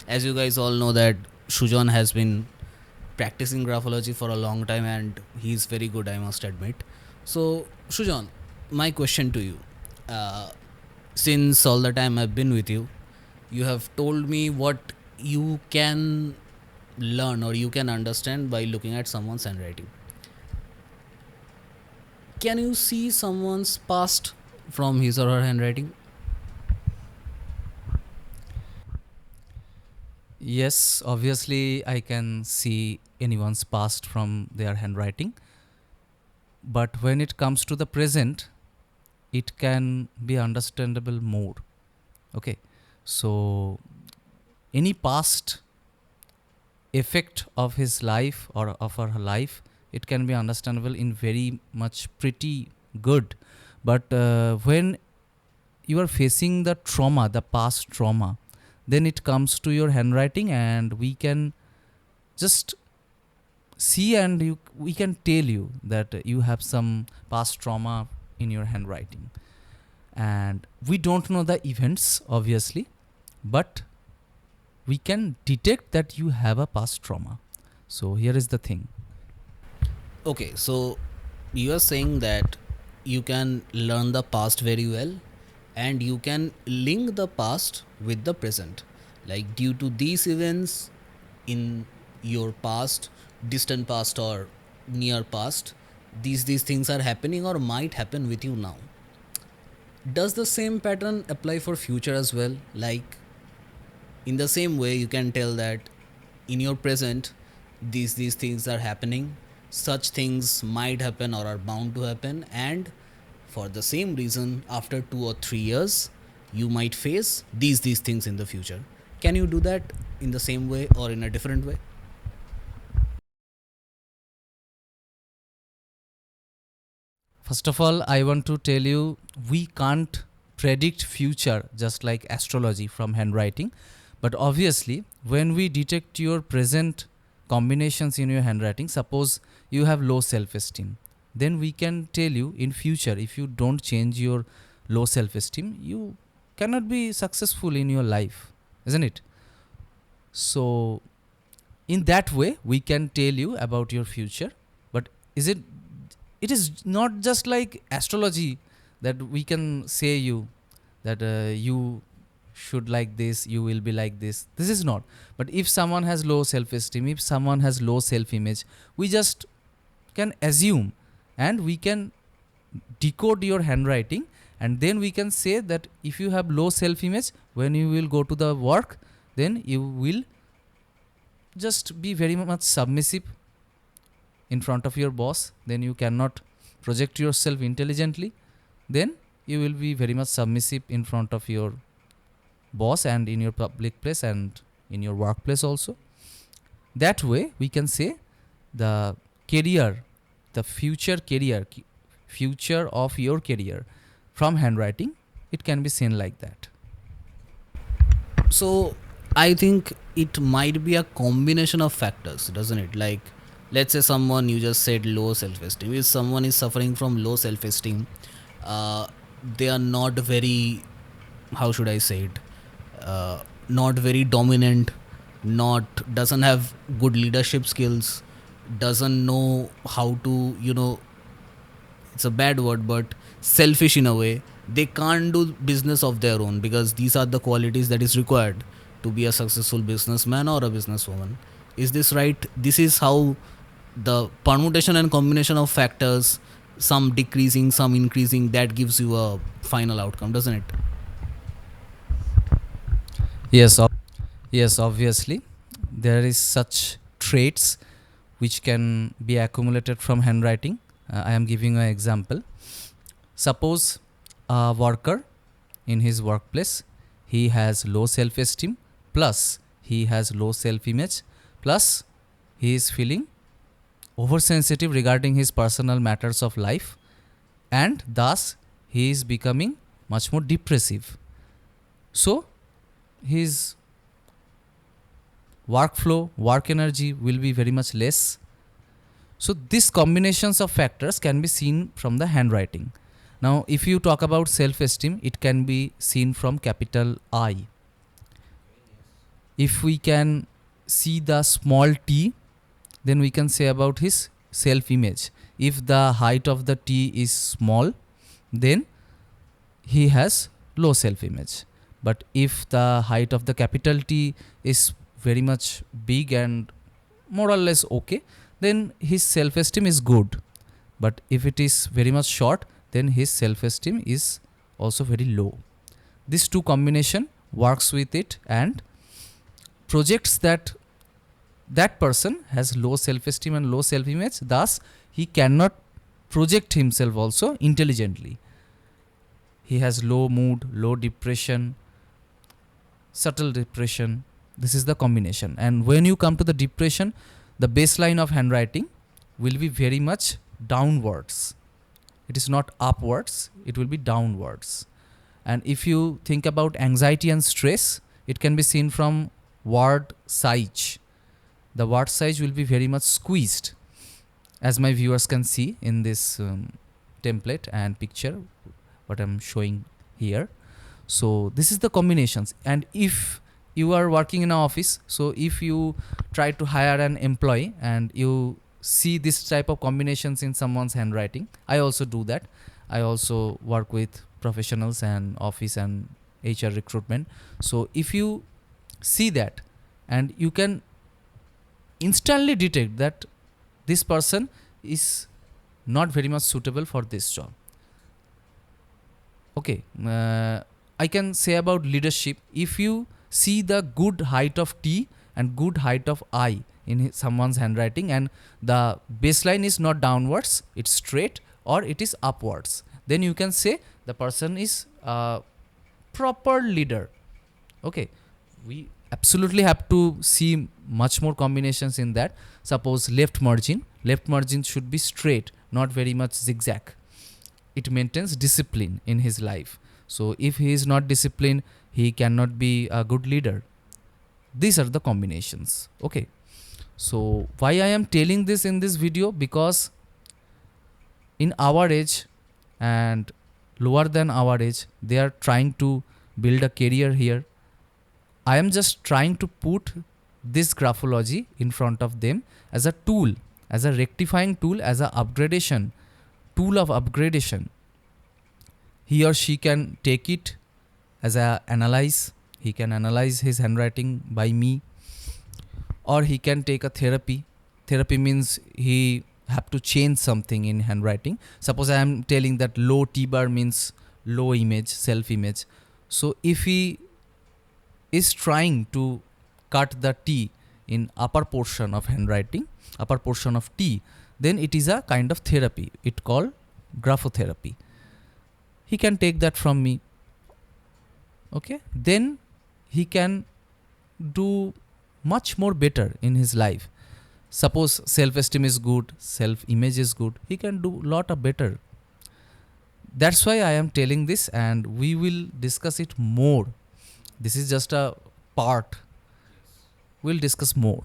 As you guys all know that Sujan has been practicing graphology for a long time and he's very good, I must admit. So Sujan, my question to you, uh, since all the time I've been with you, you have told me what you can learn or you can understand by looking at someone's handwriting. Can you see someone's past from his or her handwriting? Yes, obviously, I can see anyone's past from their handwriting. But when it comes to the present, it can be understandable more. Okay. So, any past effect of his life or of her life, it can be understandable in very much pretty good. But when you are facing the trauma, the past trauma, then it comes to your handwriting, and we can just see, and we can tell you that you have some past trauma in your handwriting. And we don't know the events, obviously, but we can detect that you have a past trauma. So here is the thing. Okay, so you are saying that you can learn the past very well and you can link the past with the present. Like, due to these events in your past, distant past or near past, these things are happening or might happen with you now. Does the same pattern apply for future as well? Like, in the same way, you can tell that in your present, these things are happening, such things might happen or are bound to happen, and for the same reason, after 2 or 3 years, you might face these things in the future. Can you do that in the same way or in a different way? First of all, I want to tell you, we can't predict future just like astrology from handwriting. But obviously, when we detect your present combinations in your handwriting, suppose you have low self-esteem, then we can tell you in future, if you don't change your low self-esteem, you cannot be successful in your life, isn't it? So in that way, we can tell you about your future. But is it is not just like astrology that we can say you that you should like this, you will be like this is not. But if someone has low self esteem, if someone has low self image, we just can assume, and we can decode your handwriting, and then we can say that if you have low self image, when you will go to the work, then you will just be very much submissive in front of your boss, then you cannot project yourself intelligently, then you will be very much submissive in front of your boss and in your public place and in your workplace also. That way we can say the career, the future of your career from handwriting, it can be seen like that. So, I think it might be a combination of factors, doesn't it? Like, let's say someone, you just said low self esteem. If someone is suffering from low self esteem, uh, they are not very, how should I say it, not very dominant, not doesn't have good leadership skills, doesn't know how to, it's a bad word, but selfish in a way. They can't do business of their own because these are the qualities that is required to be a successful businessman or a businesswoman. Is this right? This is how the permutation and combination of factors, some decreasing, some increasing, that gives you a final outcome, doesn't it? Yes, yes, obviously there is such traits which can be accumulated from handwriting. I am giving an example. Suppose a worker in his workplace, he has low self-esteem, plus he has low self-image, plus he is feeling oversensitive regarding his personal matters of life, and thus he is becoming much more depressive. So his workflow, work energy will be very much less. So these combinations of factors can be seen from the handwriting. Now, if you talk about self-esteem, it can be seen from capital I. If we can see the small t, then we can say about his self image. If the height of the t is small, then he has low self image. But if the height of the capital T is very much big and more or less okay, then his self esteem is good. But if it is very much short, then his self esteem is also very low. This two combination works with it and projects that that person has low self esteem and low self image, thus he cannot project himself also intelligently. He has low mood, low depression, subtle depression. This is the combination. And when you come to the depression, the baseline of handwriting will be very much downwards. It is not upwards, it will be downwards. And if you think about anxiety and stress, it can be seen from word size. The word size will be very much squeezed, as my viewers can see in this template and picture what I'm showing here. So this is the combinations. And if you are working in an office, so if you try to hire an employee and you see this type of combinations in someone's handwriting, I also do that. I also work with professionals and office and HR recruitment. So if you see that, and you can instantly detect that this person is not very much suitable for this job. Okay, I can say about leadership. If you see the good height of T and good height of I in someone's handwriting, and the baseline is not downwards, it's straight or it is upwards, then you can say the person is a proper leader. Okay, we absolutely have to see much more combinations in that. Suppose left margin should be straight, not very much zigzag. It maintains discipline in his life. So if he is not disciplined, he cannot be a good leader. These are the combinations. Okay, so why I am telling this in this video? Because in our age and lower than our age, they are trying to build a career here. I am just trying to put this graphology in front of them as a tool, as a rectifying tool, as a upgradation tool of upgradation. He or she can take it as a analyze. He can analyze his handwriting by me, or he can take a therapy. Therapy means he have to change something in handwriting. Suppose I am telling that low T bar means low image, self image. So if he is trying to cut the T in upper portion of handwriting, upper portion of T, then it is a kind of therapy. It called graphotherapy. He can take that from me. Okay, then he can do much more better in his life. Suppose self-esteem is good, self-image is good, he can do lot of better. That's why I am telling this, and we will discuss it more. This is just a part. We'll discuss more.